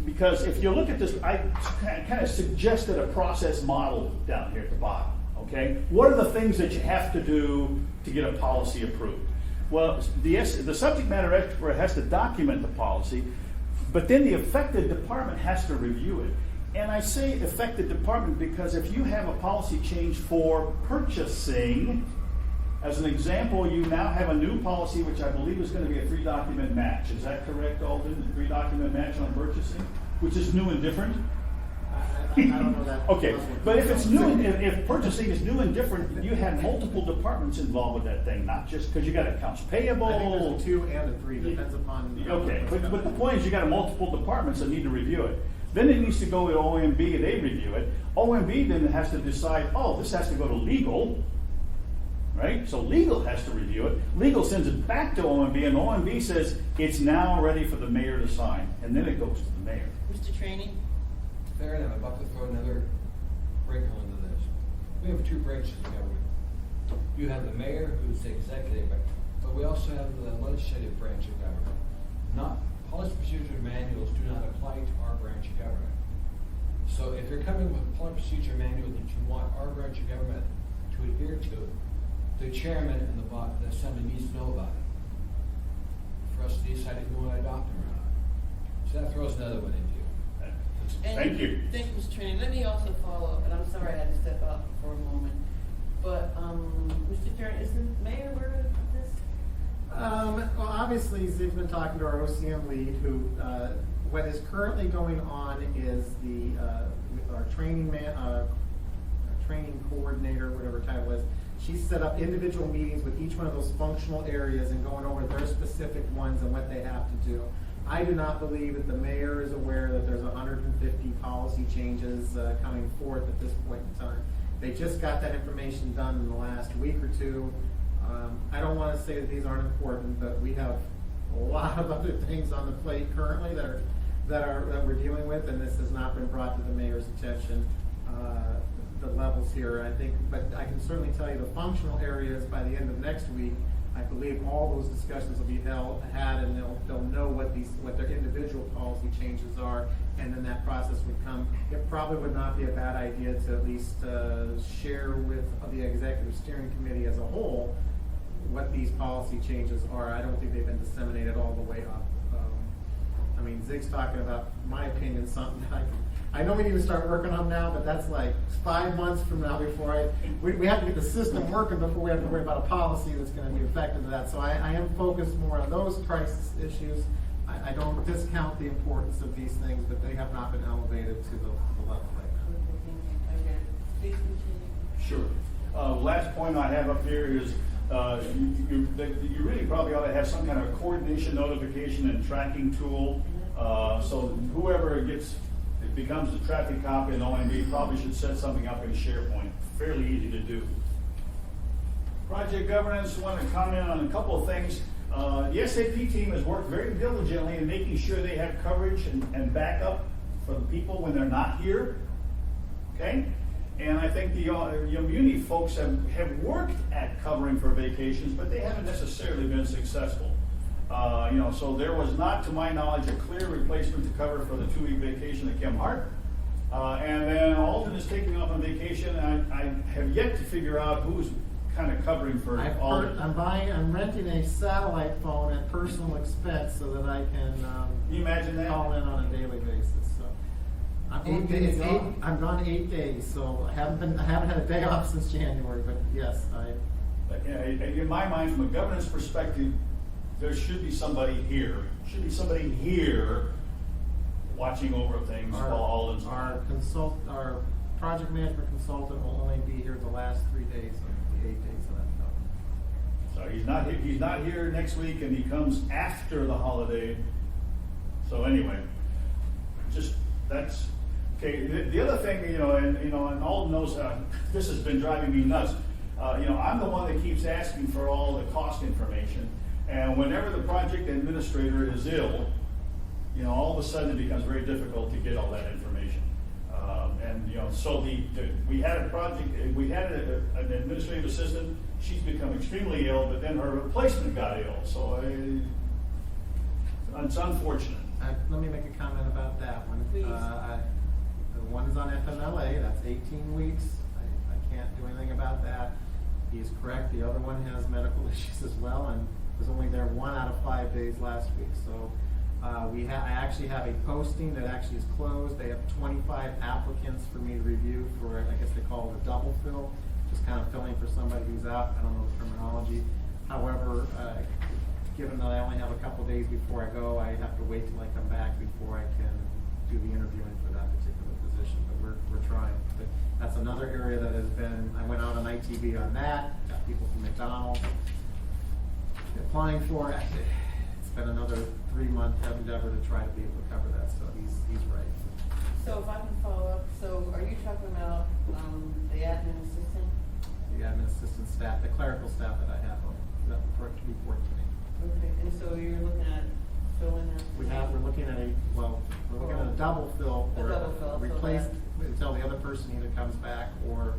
Because if you look at this, I kind of suggested a process model down here at the bottom, okay? What are the things that you have to do to get a policy approved? Well, the subject matter expert has to document the policy, but then the affected department has to review it. And I say affected department because if you have a policy change for purchasing, as an example, you now have a new policy, which I believe is going to be a 3-document match. Is that correct, Alden? 3-document match on purchasing, which is new and different? I don't know that. Okay, but if it's new, if purchasing is new and different, you had multiple departments involved with that thing, not just because you got accounts payable. I think there's a 2 and a 3, depends upon. Okay, but the point is you got multiple departments that need to review it. Then it needs to go to OMB and they review it. OMB then has to decide, oh, this has to go to legal, right? So legal has to review it. Legal sends it back to OMB and OMB says it's now ready for the mayor to sign. And then it goes to the mayor. Mr. Trainee? Fair enough, I'm about to throw another wrinkle into this. We have 2 branches of government. You have the mayor, who's the executive, but we also have the legislative branch of government. Policy procedure manuals do not apply to our branch of government. So if you're coming with a policy procedure manual that you want our branch of government to adhere to, the chairman and the assembly needs to know about it for us to decide if we want to adopt them or not. So that throws another one into you. Thank you. Thank you, Mr. Trainee. Let me also follow up, and I'm sorry I had to step out for a moment. But, Mr. Trainee, is the mayor aware of this? Well, obviously, Zig's been talking to our OCM lead, who, what is currently going on is our training training coordinator, whatever title is, she's set up individual meetings with each one of those functional areas and going over their specific ones and what they have to do. I do not believe that the mayor is aware that there's 150 policy changes coming forth at this point in time. They just got that information done in the last week or 2. I don't want to say that these aren't important, but we have a lot of other things on the plate currently that we're dealing with, and this has not been brought to the mayor's attention. The levels here, I think, but I can certainly tell you the functional areas by the end of next week. I believe all those discussions will be had, and they'll know what their individual policy changes are, and then that process would come. It probably would not be a bad idea to at least share with the executive steering committee as a whole what these policy changes are. I don't think they've been disseminated all the way up. I mean, Zig's talking about, my opinion, something that I know we need to start working on now, but that's like 5 months from now before we have to get the system working before we have to worry about a policy that's going to be effective to that. So I am focused more on those crisis issues. I don't discount the importance of these things, but they have not been elevated to the level right now. Please continue. Sure. Last point I have up here is you really probably ought to have some kind of coordination notification and tracking tool. So whoever becomes the traffic cop in OMB probably should set something up in SharePoint. Fairly easy to do. Project governance, want to comment on a couple of things. The SAP team has worked very diligently in making sure they have coverage and backup for the people when they're not here. Okay? And I think the Muni folks have worked at covering for vacations, but they haven't necessarily been successful. So there was not, to my knowledge, a clear replacement to cover for the 2-week vacation of Kim Hart. And then Alden is taking off on vacation. I have yet to figure out who's kind of covering for Alden. I'm renting a satellite phone at personal expense so that I can you imagine that? call in on a daily basis. So I'm gone 8 days, so I haven't had a day off since January. But yes, But, in my mind, from a governance perspective, there should be somebody here. Should be somebody here watching over things while Alden's our project management consultant will only be here the last 3 days of the 8 days of that. So he's not here next week, and he comes after the holiday. So anyway, just, that's, okay, the other thing, and Alden knows, this has been driving me nuts. I'm the one that keeps asking for all the cost information, and whenever the project administrator is ill, all of a sudden it becomes very difficult to get all that information. So we had a project, we had an administrative assistant, she's become extremely ill, but then her replacement got ill, so it's unfortunate. Let me make a comment about that one. Please. The one is on FMLA, that's 18 weeks. I can't do anything about that. He is correct, the other one has medical issues as well, and was only there 1 out of 5 days last week. So I actually have a posting that actually is closed. They have 25 applicants for me to review for, I guess they call it a double fill, just kind of filling for somebody who's out. I don't know the terminology. However, given that I only have a couple days before I go, I have to wait till I come back before I can do the interviewing for that particular position, but we're trying. But that's another area that has been, I went out on ITV on that, got people from McDonald's applying for it. It's been another 3-month endeavor to try to be able to cover that, so he's right. So if I can follow up, so are you talking about, the admin assistant? The admin assistant staff, the clerical staff that I have that report to me. Okay, and so you're looking at filling that? We're looking at a double fill A or double fill, so replace that- until the other person either comes back or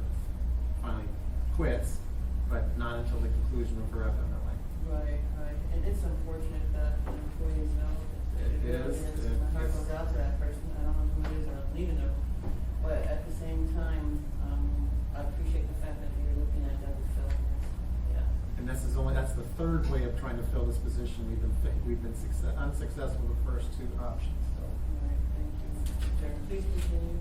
finally quits, but not until the conclusion of her FMLA. Right, and it's unfortunate that employees know that It it really is. is, and my heart goes out to that person, I don't know who it is, I don't need to know. But at the same time, I appreciate the fact that you're looking at double fill, yeah. And that's the third way of trying to fill this position. We've been unsuccessful the first 2 options, so. All right, thank you. Sure, please continue.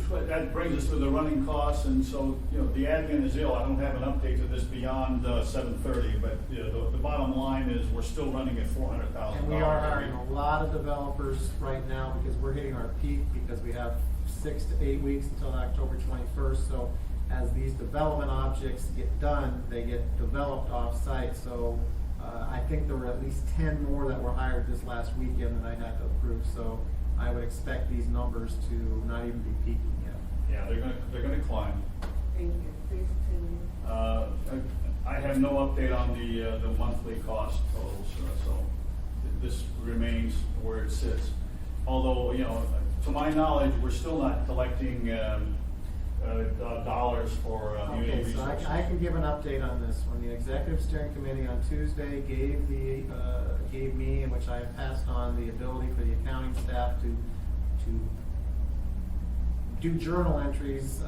So that brings us to the running costs, and so, the admin is ill. I don't have an update to this beyond 7:30, but the bottom line is we're still running at $400,000. And we are hiring a lot of developers right now because we're hitting our peak because we have 6 to 8 weeks until October 21st. So as these development objects get done, they get developed off-site. So I think there were at least 10 more that were hired this last weekend that I had to approve. So I would expect these numbers to not even be peaking yet. Yeah, they're gonna climb. Thank you, please continue. I have no update on the monthly cost totals, so this remains where it sits. Although, to my knowledge, we're still not collecting dollars for Okay, community so resources. I can give an update on this one. The executive steering committee on Tuesday gave me, in which I have passed on, the ability for the accounting staff to do journal entries,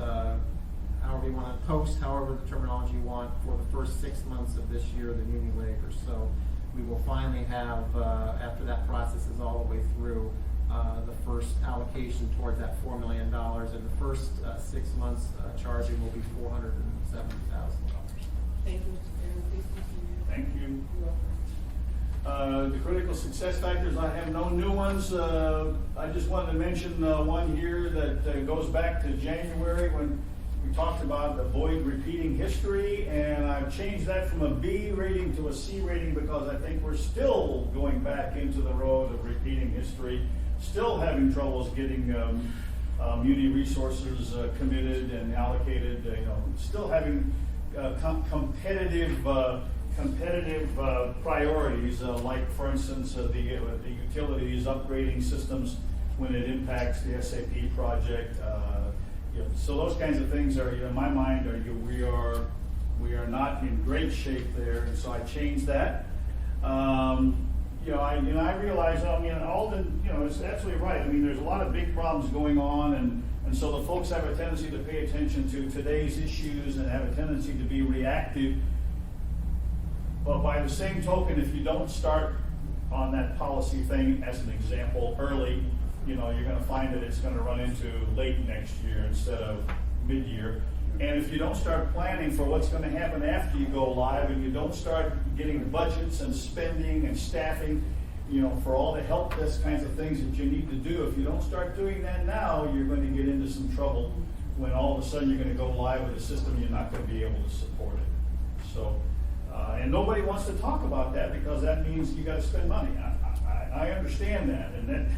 however you want to post, however the terminology you want, for the first 6 months of this year, the Muni labor. So we will finally have, after that process is all the way through, the first allocation towards that $4 million. And the first 6 months charging will be $470,000. Thank you, Mr. Chairman, please continue. Thank you. You're welcome. The critical success factors, I have no new ones. I just wanted to mention one here that goes back to January when we talked about avoid repeating history, and I've changed that from a B rating to a C rating because I think we're still going back into the road of repeating history, still having troubles getting muni resources committed and allocated, still having competitive priorities, like for instance, the utilities upgrading systems when it impacts the SAP project. So those kinds of things are, in my mind, we are not in great shape there, and so I changed that. I realize, Alden, is absolutely right. There's a lot of big problems going on, and so the folks have a tendency to pay attention to today's issues and have a tendency to be reactive. But by the same token, if you don't start on that policy thing as an example early, you're going to find that it's going to run into late next year instead of mid-year. And if you don't start planning for what's going to happen after you go live, and you don't start getting budgets and spending and staffing, for all the help desk kinds of things that you need to do, if you don't start doing that now, you're going to get into some trouble when all of a sudden you're going to go live with a system you're not going to be able to support it. So, and nobody wants to talk about that because that means you got to spend money. I I understand that, and then,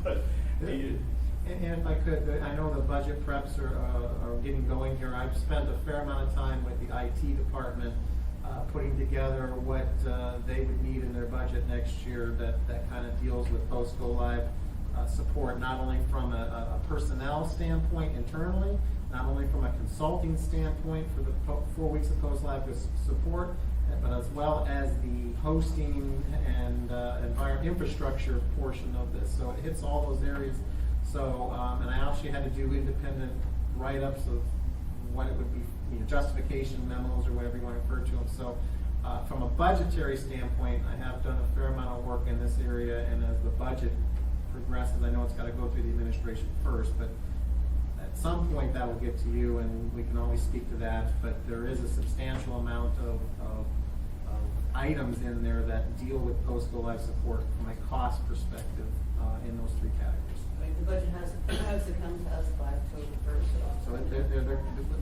but, And if I could, I know the budget preps are getting going here. I've spent a fair amount of time with the IT department, putting together what they would need in their budget next year that kind of deals with post-go-live support, not only from a personnel standpoint internally, not only from a consulting standpoint for the 4 weeks of post-live support, but as well as the hosting and infrastructure portion of this. So it hits all those areas. So, and I actually had to do independent write-ups of what it would be, justification memos or whatever you want to refer to them. So, from a budgetary standpoint, I have done a fair amount of work in this area, and as the budget progresses, I know it's got to go through the administration first, but at some point that will get to you, and we can always speak to that. But there is a substantial amount of items in there that deal with post-go-live support from a cost perspective in those 3 categories. Like, the budget has to come to us by October 1st. So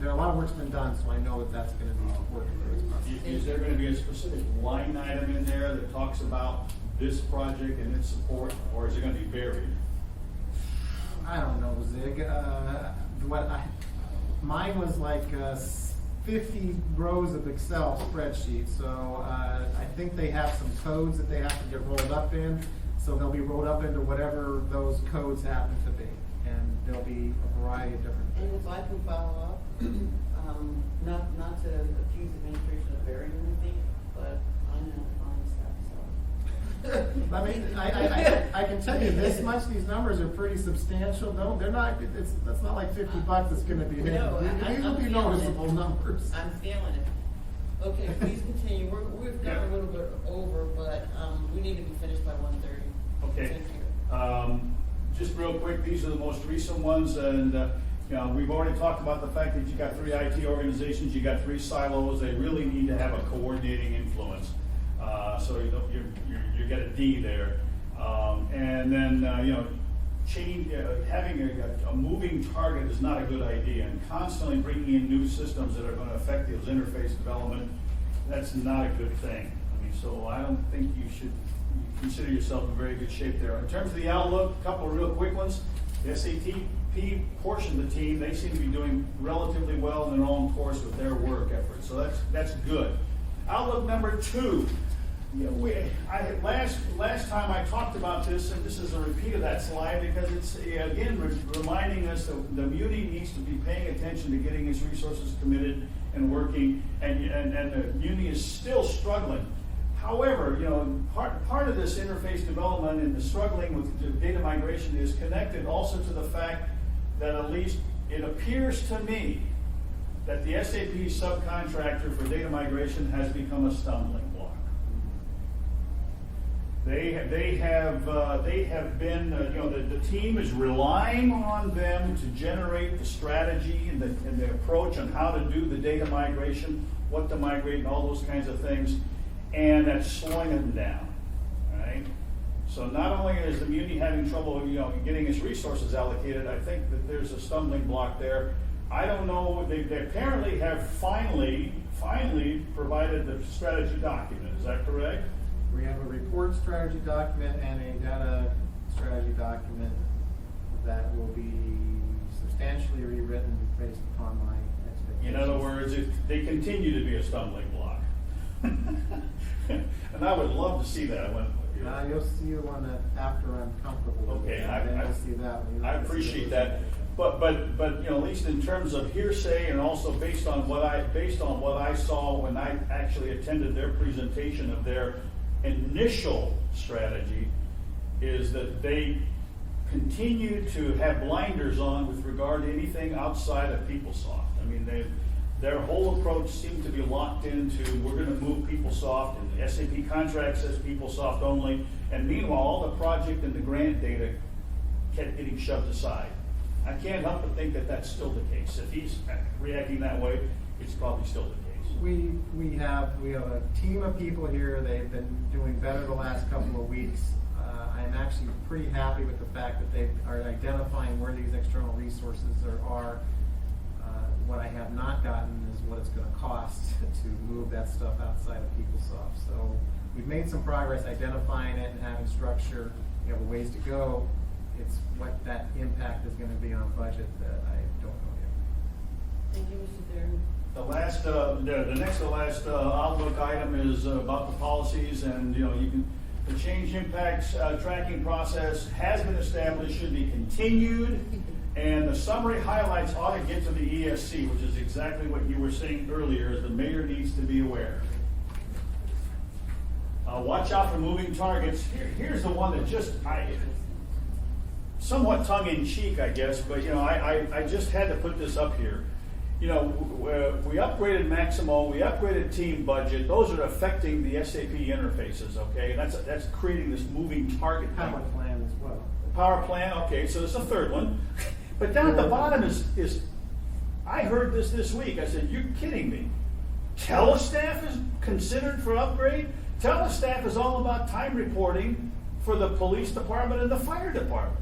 there are a lot of work's been done, so I know that that's gonna be working through its process. is there gonna be a specific line item in there that talks about this project and its support, or is it gonna be buried? I don't know, Zig, mine was like 50 rows of Excel spreadsheets, so I think they have some codes that they have to get rolled up in, so they'll be rolled up into whatever those codes happen to be, and there'll be a variety of different And things. if I can follow up, not to accuse administration of burying anything, but I know fine stuff, so. I mean, I can tell you this much, these numbers are pretty substantial, no, they're not, that's not like $50 that's gonna be hit. No, These will I'm be feeling noticeable it. numbers. I'm feeling it. Okay, please continue. We've gone a little bit over, but, we need to be finished by 1:30. Okay. Thank you. Just real quick, these are the most recent ones, and, we've already talked about the fact that you got 3 IT organizations, you got 3 silos, they really need to have a coordinating influence. So you get a D there. And then, having a moving target is not a good idea, and constantly bringing in new systems that are gonna affect those interface development, that's not a good thing. I mean, so I don't think you should consider yourself in very good shape there. In terms of the outlook, a couple of real quick ones. The SATP portion of the team, they seem to be doing relatively well in their own course with their work efforts, so that's good. Outlook number 2. Last time I talked about this, and this is a repeat of that slide, because it's, again, reminding us that the Muni needs to be paying attention to getting its resources committed and working, and the Muni is still struggling. However, part of this interface development and the struggling with the data migration is connected also to the fact that, at least it appears to me, that the SAP subcontractor for data migration has become a stumbling block. They have been, the team is relying on them to generate the strategy and the approach on how to do the data migration, what to migrate, and all those kinds of things, and that's slowing them down, right? So not only is the Muni having trouble, getting its resources allocated, I think that there's a stumbling block there. I don't know, they apparently have finally provided the strategy document, is that correct? We have a report strategy document and a data strategy document that will be substantially rewritten based upon my expectations. In other words, they continue to be a stumbling block. And I would love to see that one. You'll see the one that after I'm comfortable with it, Okay, and then you'll see that one. I appreciate that, but at least in terms of hearsay, and also based on what I saw when I actually attended their presentation of their initial strategy, is that they continue to have blinders on with regard to anything outside of PeopleSoft. I mean, their whole approach seemed to be locked into, we're going to move PeopleSoft, and the SAP contract says PeopleSoft only, and meanwhile, all the project and the grant data kept getting shoved aside. I can't help but think that that's still the case. If he's reacting that way, it's probably still the case. We have a team of people here. They've been doing better the last couple of weeks. I'm actually pretty happy with the fact that they are identifying where these external resources are. What I have not gotten is what it's going to cost to move that stuff outside of PeopleSoft. So we've made some progress identifying it and having structure. We have a ways to go. It's what that impact is gonna be on budget that I don't know yet. Thank you, Mr. Thurman. The last, the next to last outlook item is about the policies, and, you know, the change impacts tracking process has been established, should be continued, and the summary highlights ought to get to the ESC, which is exactly what you were saying earlier, is the mayor needs to be aware. Watch out for moving targets. Here's the one that just, somewhat tongue-in-cheek, I guess, but, you know, I just had to put this up here. You know, we upgraded Maximo, we upgraded team budget. Those are affecting the SAP interfaces, okay? That's creating this moving target thing. Power plan as well. Power plan, okay, so there's a third one. But down at the bottom is I heard this week. I said, you're kidding me. Telestaff is considered for upgrade? Telestaff is all about time reporting for the police department and the fire department.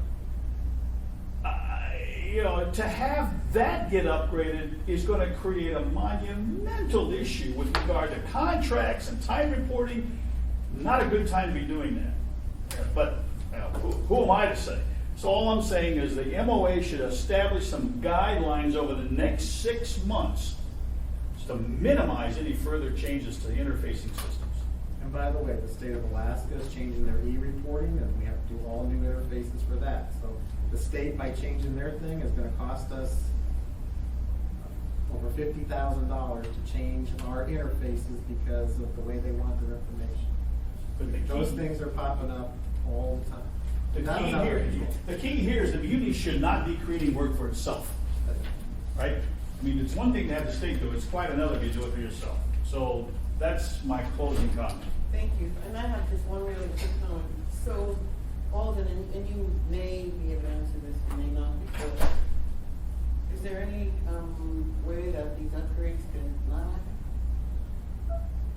You know, to have that get upgraded is going to create a monumental issue with regard to contracts and time reporting. Not a good time to be doing that. But who am I to say? So all I'm saying is the MOA should establish some guidelines over the next 6 months to minimize any further changes to the interfacing systems. And by the way, the state of Alaska is changing their e-reporting, and we have to do all new interfaces for that. So the state, by changing their thing, is gonna cost us over $50,000 to change our interfaces because of the way they want their information. But Those things are popping up all the time. The key here is the muni should not be creating work for itself, right? I mean, it's one thing to have the state do it, it's quite another to do it for yourself. So that's my closing comment. Thank you. And I have just one really quick comment. So, Alden, and you may be able to answer this, you may not, but is there any way that these upgrades can not happen?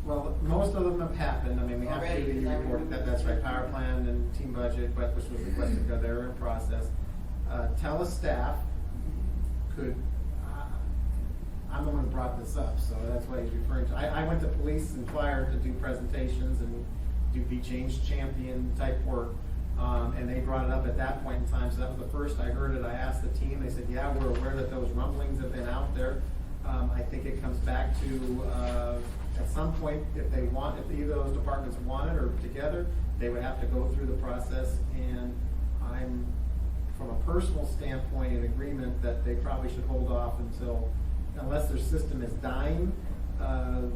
Well, most of them have happened. I mean, we have to Already, do is the that report, right? that's right, power plan and team budget, but which was requested, because they're in process. Telestaff could, I'm the one who brought this up, so that's what he's referring to. I went to police and fire to do presentations and be change champion type work. And they brought it up at that point in time, so that was the first I heard it. I asked the team, they said, yeah, we're aware that those rumblings have been out there. I think it comes back to, at some point, if either of those departments want it or together, they would have to go through the process. And I'm, from a personal standpoint, in agreement that they probably should hold off until, unless their system is dying,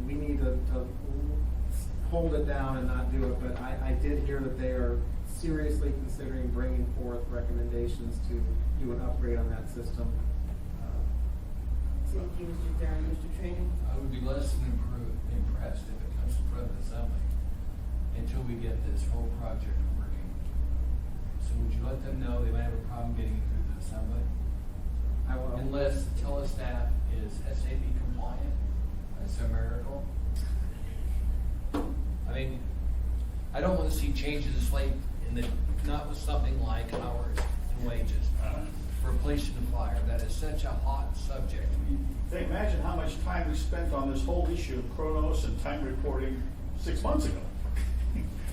we need to hold it down and not do it. But I did hear that they are seriously considering bringing forth recommendations to do an upgrade on that system. Thank you, Mr. Thurman. Mr. Training? I would be less than impressed if it comes to front of the assembly until we get this whole project working. So would you let them know they might have a problem getting it through the assembly? I will. Unless Telestaff is SAP compliant, that's a miracle. I mean, I don't want to see changes late not with something like hours and wages. Replacing the flyer, that is such a hot subject. Imagine how much time we spent on this whole issue of Chronos and time reporting 6 months ago.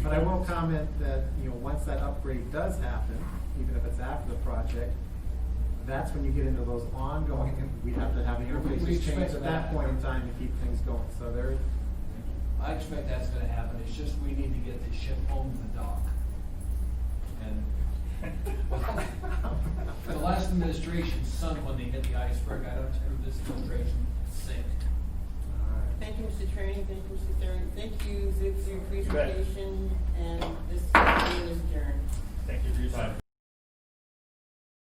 But I will comment that, once that upgrade does happen, even if it's after the project, that's when you get into those ongoing, we have to have the We interfaces expect changed at that that. point in time to keep things going. So there, I expect that's gonna happen, it's just we need to get this ship home to the dock. And the last administration sunk when they hit the iceberg, I don't think this administration sink. Thank you, Mr. Training. Thank you, Mr. Thurman. Thank you, Zig, for your bet. presentation, and this meeting is adjourned. Thank you for your time.